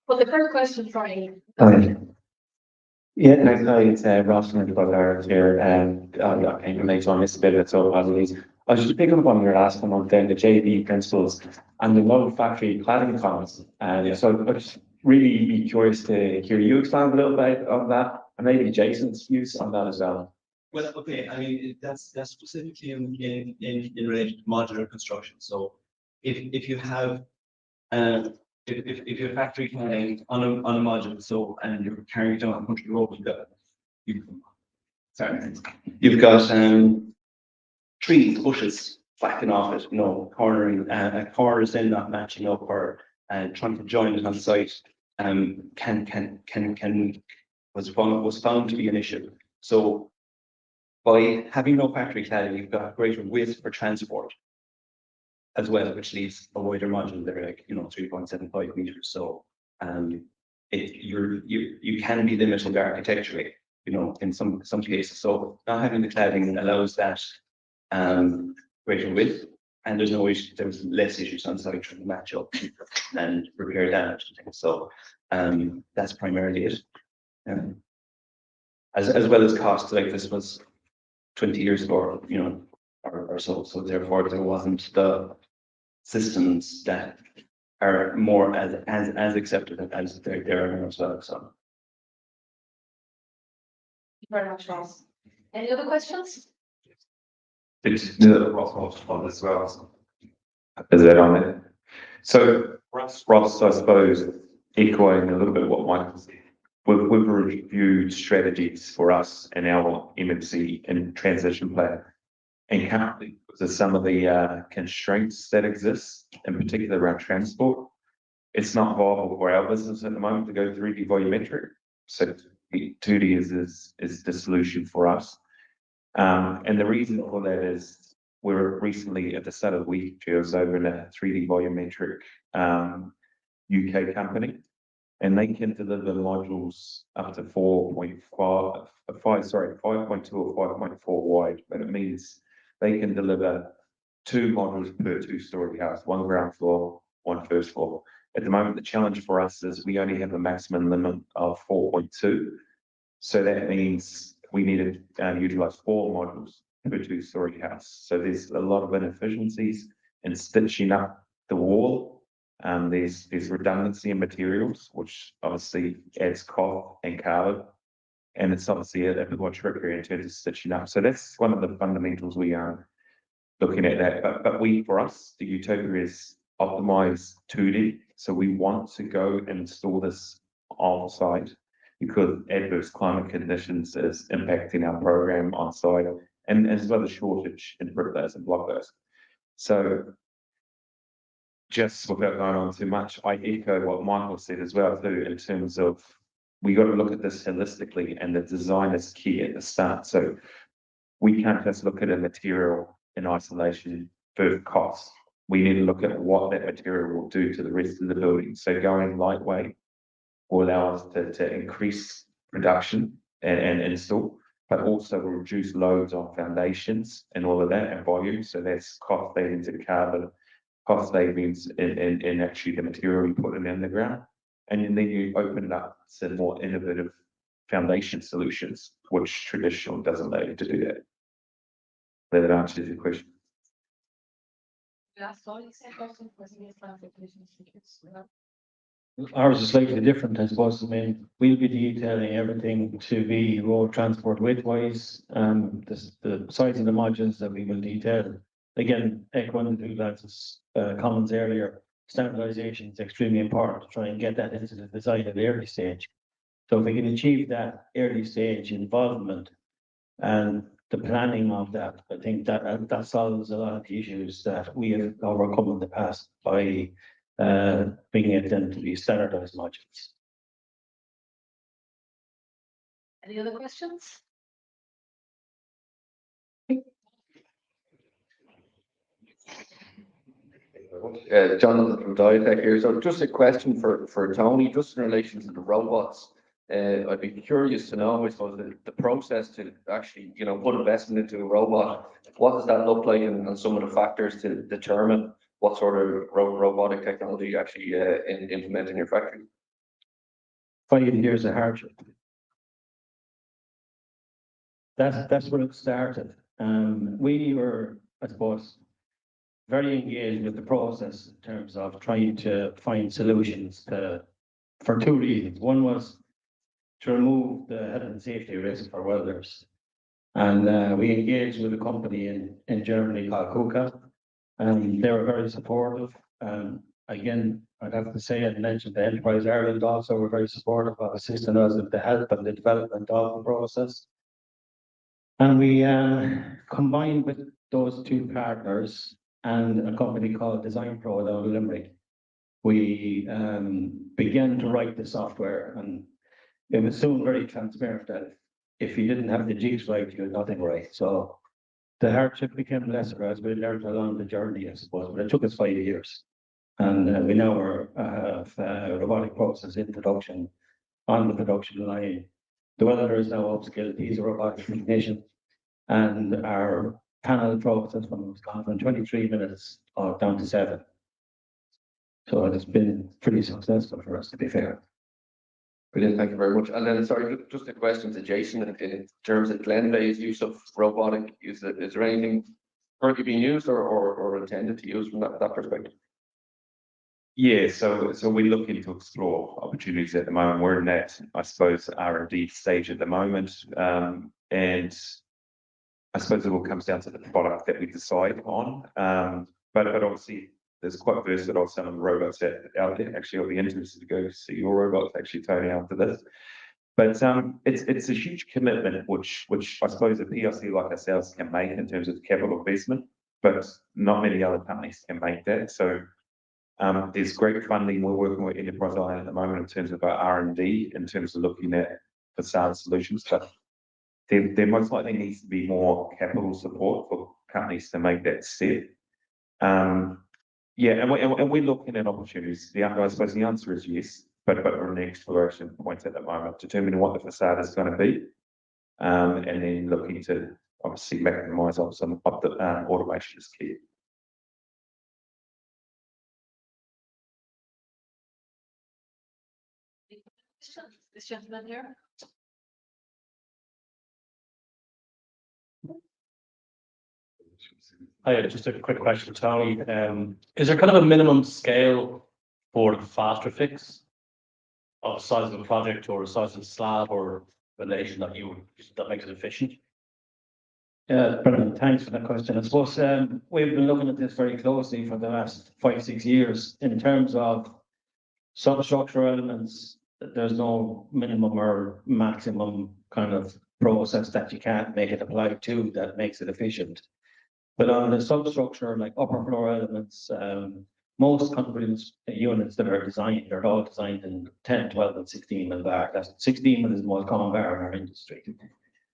Well, the first question, sorry. Hi. Yeah, thanks. Hi, it's Ross from the here, and I came late on this a bit, so apologies. I was just picking up on your last one on then the JV principles and the low factory cladding comments. And so I'd just really be curious to hear you expand a little bit on that, and maybe Jason's views on that as well. Well, okay, I mean, that's specifically in relation to modular construction. So if you have if your factory can on a module, so and you're carrying it down a country road, you sorry, you've got trees, bushes backing off it, you know, cornering corners then not matching up or trying to join it on site can was found to be an issue. So by having no factory cladding, you've got greater width for transport as well, which leaves a wider module there, like 3.75 meters. So you can be limited architecturally, in some cases. So not having the cladding allows that greater width, and there's no issue. There's less issues on site trying to match up and repair damage and things. So that's primarily it. As well as cost, like this was 20 years ago, or so. So therefore, there wasn't the systems that are more as accepted as they're now as well. So. Thank you very much, Ross. Any other questions? It's the Ross one as well. Is that on it? So Ross, I suppose, echoing a little bit what Michael said. We've reviewed strategies for us and our MMC and transition plan. And currently, with some of the constraints that exist, in particular around transport, it's not viable for our business at the moment to go 3D volumetric. So 2D is the solution for us. And the reason for that is we're recently at the start of the week, I was over in a 3D volumetric UK company, and they can deliver modules up to 5.2 or 5.4 wide, but it means they can deliver 2 modules per 2-story house, 1 ground floor, 1 first floor. At the moment, the challenge for us is we only have a maximum limit of 4.2. So that means we need to utilize 4 modules per 2-story house. So there's a lot of inefficiencies in stitching up the wall. There's redundancy in materials, which obviously adds cost and carbon. And it's obviously a bit more trickier in terms of stitching up. So that's one of the fundamentals we are looking at that. But for us, the utopia is optimize 2D. So we want to go and install this on site because adverse climate conditions is impacting our program on site, and as well as shortage in bricklayers and blockers. So just without going on too much, I echo what Michael said as well too, in terms of we got to look at this holistically, and the design is key at the start. So we can't just look at a material in isolation for cost. We need to look at what that material will do to the rest of the building. So going lightweight will allow us to increase production and install, but also reduce loads on foundations and all of that and volume. So that's cost savings in carbon, cost savings in actually the material you put in the ground. And then you open it up to more innovative foundation solutions, which traditional doesn't allow you to do that. That answers your question. Ours is slightly different, I suppose. I mean, we'll be detailing everything to be road transport width-wise, the size of the modules that we will detail. Again, echoing the lads' comments earlier, standardization is extremely important to try and get that into the design at the early stage. So if we can achieve that early stage involvement and the planning of that, I think that solves a lot of the issues that we have overcome in the past by bringing it then to be standardized modules. Any other questions? Jonathan from DIT here. So just a question for Tony, just in relation to the robots. I'd be curious to know, I suppose, the process to actually, put investment into a robot. What does that look like, and some of the factors to determine what sort of robotic technology you actually implement in your factory? 5 years of hardship. That's where it started. We were, I suppose, very engaged with the process in terms of trying to find solutions for two reasons. One was to remove the health and safety risk for welders. And we engaged with a company in Germany called KUKA, and they were very supportive. Again, I'd have to say, I mentioned the Enterprise Ireland also were very supportive of assisting us with the help and the development of the process. And we combined with those two partners and a company called Design Pro down in Limerick. We began to write the software, and it was soon very transparent that if you didn't have the jigs right, you had nothing right. So the hardship became lesser as we learned along the journey, I suppose, but it took us 5 years. And we now have robotic process in production on the production line. The welder is now upskilled, he's a robotic technician. And our panel process was gone from 23 minutes down to 7. So it's been pretty successful for us, to be fair. Brilliant, thank you very much. And then, sorry, just a question to Jason, in terms of Glenveagh's use of robotic, is there anything currently being used or intended to use from that perspective? Yeah, so we're looking to explore opportunities at the moment. We're in that, I suppose, R&D stage at the moment. And I suppose it all comes down to the product that we decide on. But obviously there's quite versatile some of the robots out there. Actually, I'll be interested to go see your robots actually, Tony, after this. But it's a huge commitment, which I suppose a PLC like ourselves can make in terms of capital investment, but not many other companies can make that. So there's great funding. We're working with Enterprise IT at the moment in terms of our R&D, in terms of looking at facade solutions. But there most likely needs to be more capital support for companies to make that step. Yeah, and we're looking at opportunities. I suppose the answer is yes, but we're in the exploration point at the moment, determining what the facade is going to be, and then looking to obviously maximise on some of the automation is key. This gentleman here. Hi, just a quick question, Tony. Is there kind of a minimum scale for the faster fix of the size of the project or the size of the slab or relation that makes it efficient? Brilliant. Thanks for that question. I suppose we've been looking at this very closely for the last 5-6 years in terms of substructure elements. There's no minimum or maximum kind of process that you can't make it apply to that makes it efficient. But on the substructure, like upper floor elements, most concrete units that are designed, they're all designed in 10, 12, and 16 mil bar. That's 16 mil is the most common bar in our industry.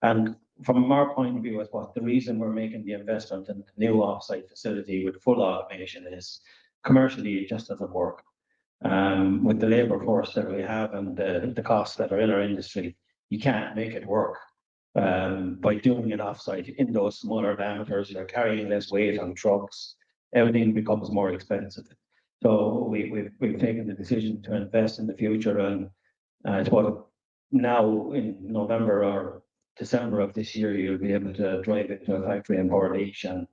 And from our point of view, I suppose the reason we're making the investment in the new offsite facility with full automation is commercially it just doesn't work. With the labour force that we have and the costs that are in our industry, you can't make it work. By doing it offsite in those smaller diameters, you're carrying less weight on trucks, everything becomes more expensive. So we've taken the decision to invest in the future, and it's what now in November or December of this year, you'll be able to drive into a factory in Portlaoise and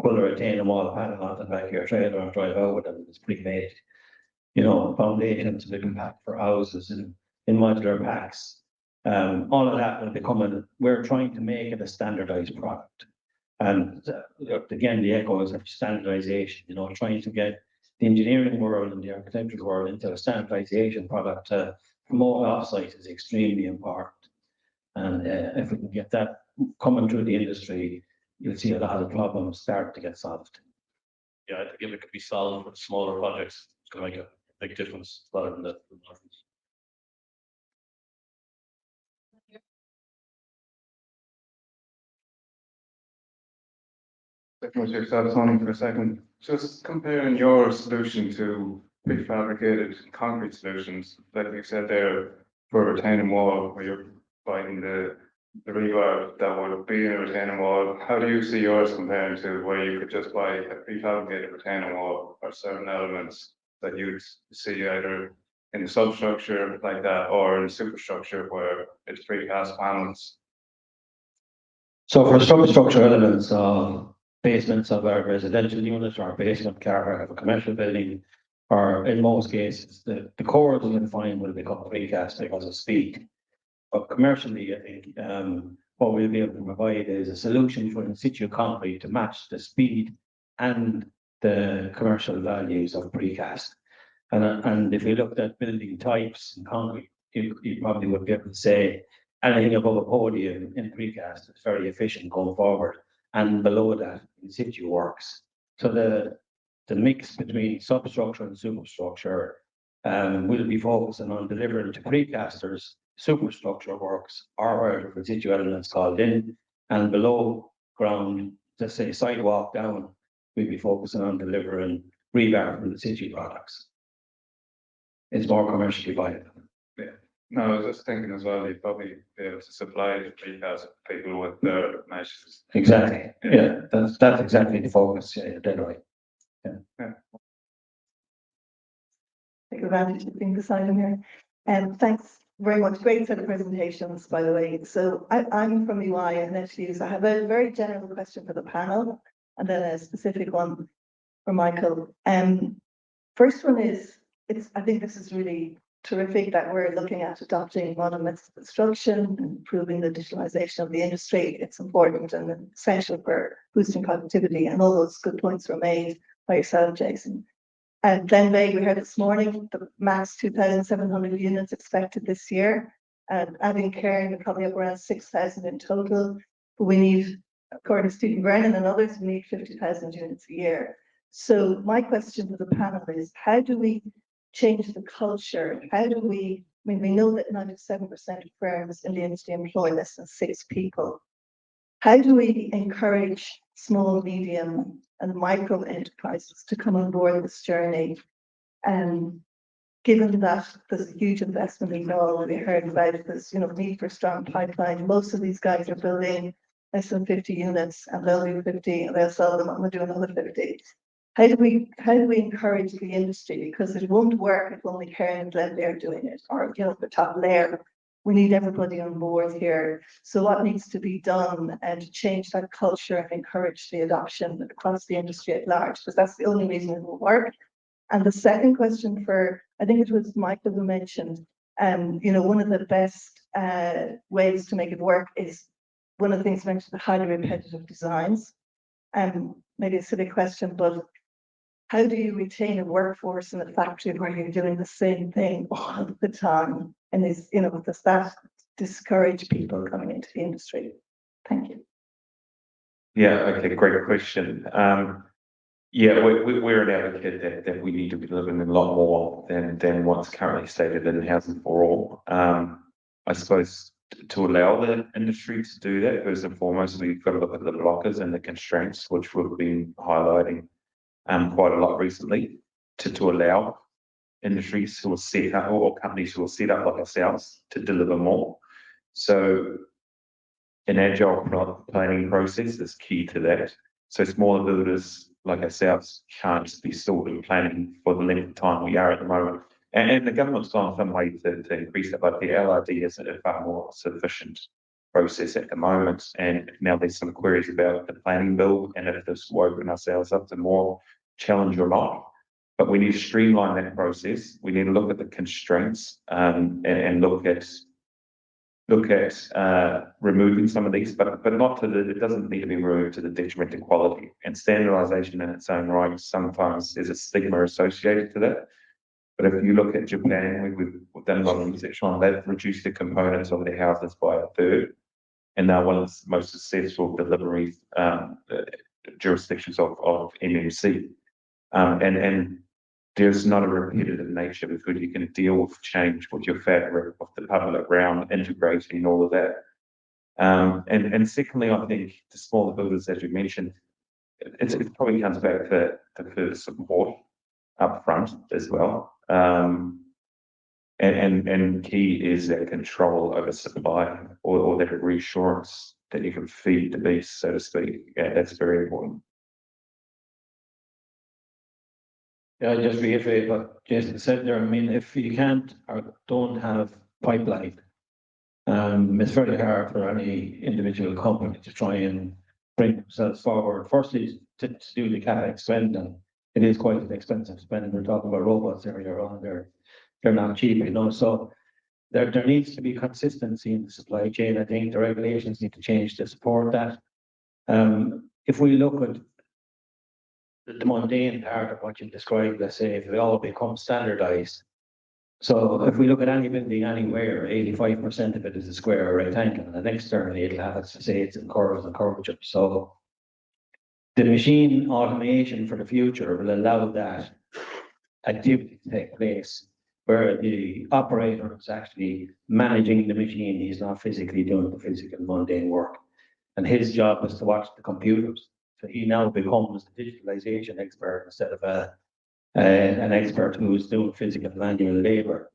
pull a retaining wall panel onto the back of your trailer and drive out with it. It's pre-made, foundations, big impact for houses in modular packs. All of that will become we're trying to make it a standardized product. And again, the echo is of standardization, trying to get the engineering world and the architectural world into a standardization product to promote offsite is extremely important. And if we can get that coming through the industry, you'll see a lot of the problems start to get solved. Yeah, I think if it could be solved with smaller projects, it's going to make a big difference rather than the largest. With yourself, Tony, for a second. Just comparing your solution to prefabricated concrete solutions, like you said there, for a retaining wall, where you're finding the rebar that would be in a retaining wall. How do you see yours comparing to where you could just buy a prefabricated retaining wall or certain elements that you'd see either in the substructure like that, or in the superstructure where it's precast panels? So for structural elements, basements of our residential units or basement car of a commercial building, or in most cases, the core of the fine will become precast because of speed. But commercially, I think, what we'll be able to provide is a solution for in situ concrete to match the speed and the commercial values of precast. And if you looked at building types in concrete, you probably would be able to say anything above a podium in precast is very efficient going forward, and below that in situ works. So the mix between substructure and superstructure will be focusing on delivering to precasters superstructure works or in situ elements called in, and below ground, let's say sidewalk down, we'll be focusing on delivering rebar from the situ products. It's more commercially viable. No, I was just thinking as well, you'd probably be able to supply the precast people with their meshes. Exactly. Yeah, that's exactly the focus. Yeah, you're dead right. Take advantage of being beside him here. And thanks very much. Great set of presentations, by the way. So I'm from UI and NetUse. I have a very general question for the panel and then a specific one for Michael. First one is, I think this is really terrific that we're looking at adopting modern methods of construction and improving the digitalization of the industry. It's important and essential for boosting productivity, and all those good points were made by yourself, Jason. And Glenveigh, we heard this morning, the max 2,700 units expected this year. And adding Cairn, we're probably up around 6,000 in total. But we need, according to Stephen Brennan and others, we need 50,000 units a year. So my question to the panel is, how do we change the culture? How do we, I mean, we know that 97% of firms in the industry employ less than 6 people. How do we encourage small, medium, and micro enterprises to come on board this journey? And given that there's a huge investment involved, we heard about this, need for strong pipeline. Most of these guys are building less than 50 units, and they'll do 50, and they'll sell them, and we'll do another 50. How do we encourage the industry? Because it won't work if only Cairn and Glenveigh are doing it, or the top layer. We need everybody on board here. So what needs to be done to change that culture and encourage the adoption across the industry at large? Because that's the only reason it will work. And the second question I think it was Michael who mentioned, one of the best ways to make it work is one of the things mentioned, the highly repetitive designs. Maybe a silly question, but how do you retain a workforce in a factory where you're doing the same thing all the time? And does that discourage people coming into the industry? Thank you. Yeah, okay, great question. We're an advocate that we need to be delivering a lot more than what's currently stated in Housing for All. I suppose to allow the industry to do that, first and foremost, we've got to look at the blockers and the constraints, which we've been highlighting quite a lot recently, to allow industries who are set up or companies who are set up like ourselves to deliver more. So an agile planning process is key to that. So smaller builders like ourselves can't just be still in planning for the length of time we are at the moment. And the government's gone some way to increase that, but the LRD is a far more sufficient process at the moment. And now there's some queries about the planning bill and if this will open ourselves up to more challenge or not. But we need to streamline that process. We need to look at the constraints and look at removing some of these, but not it doesn't need to be removed to the detriment to quality. And standardization in its own right, sometimes there's a stigma associated to that. But if you look at Japan, we've done a lot of research on that, reduced the components of their houses by a third. And now one of the most successful delivery jurisdictions of MMC. And there's not a repetitive nature because you can deal with change with your fabric of the public realm, integrating all of that. And secondly, I think the smaller builders, as you mentioned, it probably comes back to further support up front as well. And key is that control over supply or that reassurance that you can feed the beast, so to speak. Yeah, that's very important. Yeah, I just reiterate what Jason said there. I mean, if you can't or don't have pipeline, it's very hard for any individual company to try and bring themselves forward. Firstly, to do the CapEx spend, and it is quite an expensive spend. We're talking about robots earlier on. They're not cheap, you know. So there needs to be consistency in the supply chain. I think the regulations need to change to support that. If we look at the mundane part of what you described, let's say, if it all becomes standardized. So if we look at any building anywhere, 85% of it is a square or rectangle, and externally it'll have its facades and curves and curvature. So the machine automation for the future will allow that activity to take place where the operator is actually managing the machine. He's not physically doing the physical mundane work. And his job is to watch the computers. So he now becomes a digitalization expert instead of an expert who is doing physical manual labor.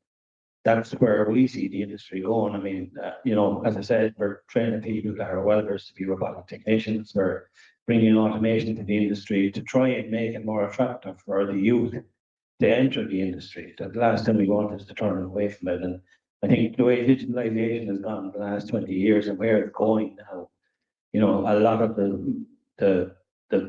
That's where we see the industry going. I mean, you know, as I said, we're training people that are welders to be robotic technicians. We're bringing automation to the industry to try and make it more attractive for the youth to enter the industry. The last thing we want is to turn away from it. And I think the way digitalization has gone in the last 20 years and where it's going now, you know, a lot of the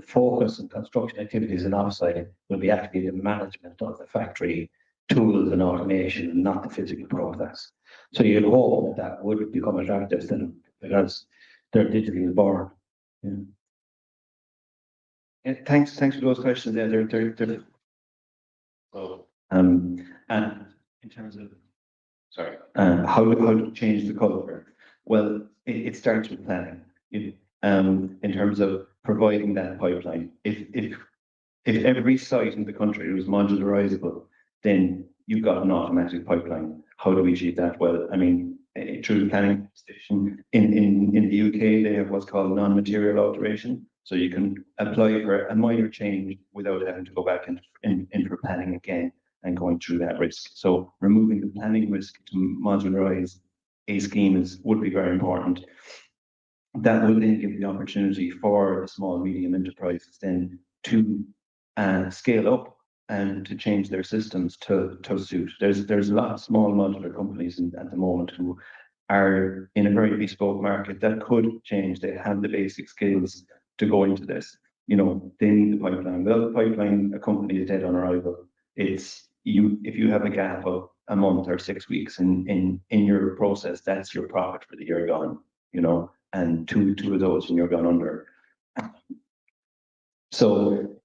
focus and construction activities in offsite will be actually the management of the factory tools and automation, and not the physical process. So you'd hope that that would become attractive to them because they're digitally born. Yeah. Yeah, thanks for those questions there. They're and in terms of how to change the culture. Well, it starts with planning. In terms of providing that pipeline. If every site in the country was modularizable, then you've got an automatic pipeline. How do we achieve that? Well, I mean, through the planning station in the UK, they have what's called non-material alteration. So you can apply for a minor change without having to go back in for planning again and going through that risk. So removing the planning risk to modularize a scheme would be very important. That will then give the opportunity for the small and medium enterprises then to scale up and to change their systems to suit. There's a lot of small modular companies at the moment who are in a very bespoke market that could change. They have the basic skills to go into this. You know, they need the pipeline. Well, the pipeline, a company is dead on arrival. It's if you have a gap of a month or 6 weeks in your process, that's your profit for the year gone, you know, and two of those when you're gone under. So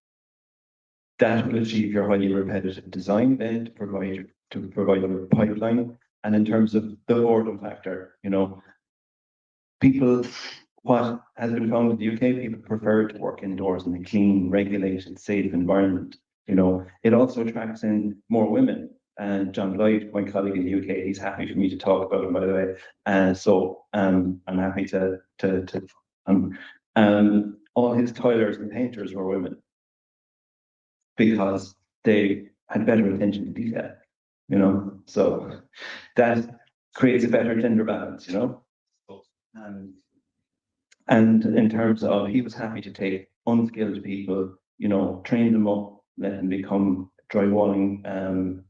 that will achieve your highly repetitive design then to provide a pipeline. And in terms of the boredom factor, you know, what has been found in the UK, people prefer to work indoors in a clean, regulated, safe environment. You know, it also attracts in more women. And John Lloyd, my colleague in the UK, he's happy for me to talk about him, by the way. And so I'm happy to all his tilers and painters were women because they had better attention to detail, you know. So that creates a better gender balance, you know. And in terms of, he was happy to take unskilled people, you know, train them up, let them become drywalling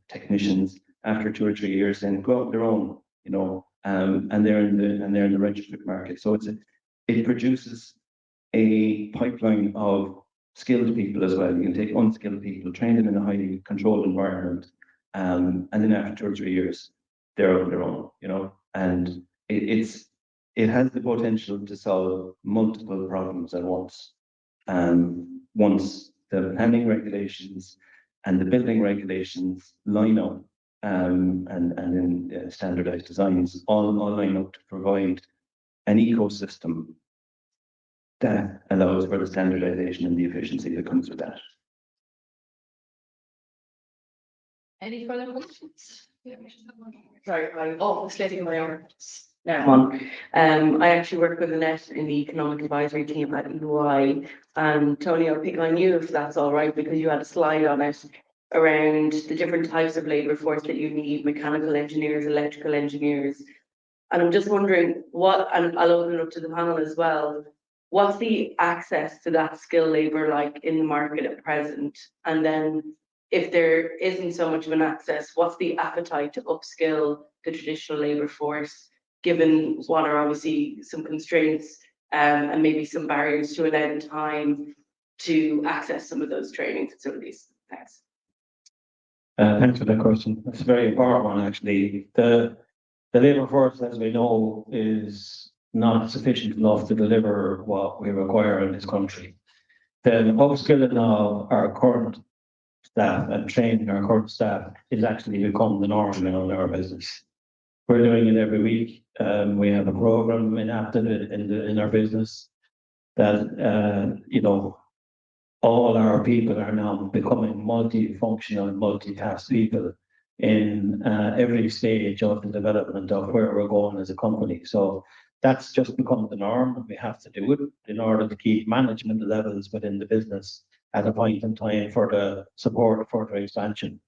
technicians after 2 or 3 years, then go out on their own, you know, and they're in the registered market. So it produces a pipeline of skilled people as well. You can take unskilled people, train them in a highly controlled environment, and then after 2 or 3 years, they're on their own, you know, and it has the potential to solve multiple problems at once. Once the planning regulations and the building regulations line up, and then standardized designs all line up to provide an ecosystem that allows for the standardization and the efficiency that comes with that. Any further questions? Yeah. Sorry, Oh, it's letting my arm. I'm on. I actually work with Annette in the economic advisory team at EY. And Tony, I'll pick on you if that's all right, because you had a slide on it around the different types of labour force that you need, mechanical engineers, electrical engineers. And I'm just wondering and I'll open it up to the panel as well, what's the access to that skilled labour like in the market at present? And then if there isn't so much of an access, what's the appetite to upskill the traditional labour force, given what are obviously some constraints and maybe some barriers to allow them time to access some of those training facilities? Thanks. Thanks for that question. It's a very important one, actually. The labour force, as we know, is not sufficient enough to deliver what we require in this country. The upskilling of our current staff and training our current staff is actually become the norm in our business. We're doing it every week. We have a program enacted in our business that, you know, all our people are now becoming multifunctional, multitask people in every stage of the development of where we're going as a company. So that's just become the norm, and we have to do it in order to keep management levels within the business at a point in time for the support of further expansion.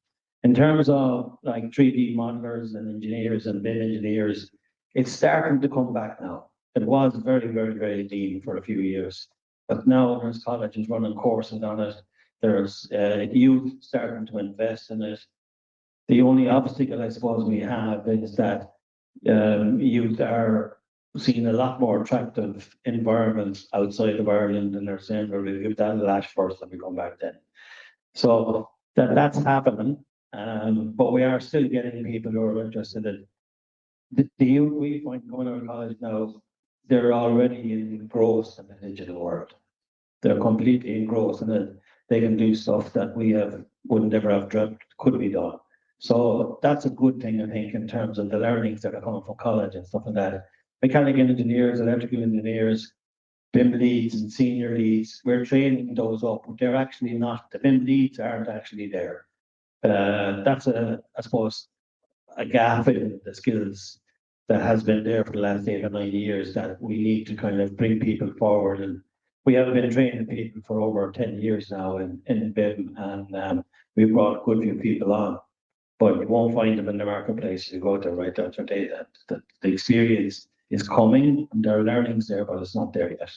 In terms of like 3D modelers and engineers and BIM engineers, it's starting to come back now. It was very, very, very lean for a few years. But now there's colleges running courses on it. There's youth starting to invest in it. The only obstacle I suppose we have is that youth are seeing a lot more attractive environments outside of Ireland, and they're saying we'll give that a lash first and we come back then. So that's happening, but we are still getting people who are interested in the youth we find coming out of college now. They're already engrossed in the digital world. They're completely engrossed in it. They can do stuff that we wouldn't ever have dreamt could be done. So that's a good thing, I think, in terms of the learnings that are coming from college and stuff like that. Mechanical engineers, electrical engineers, BIM leads and senior leads, we're training those up, but they're actually not, the BIM leads aren't actually there. That's I suppose, a gap in the skills that has been there for the last 8 or 9 years that we need to kind of bring people forward. And we have been training people for over 10 years now in BIM, and we've brought a good few people on, but you won't find them in the marketplace. You go there right there today, that the experience is coming and there are learnings there, but it's not there yet.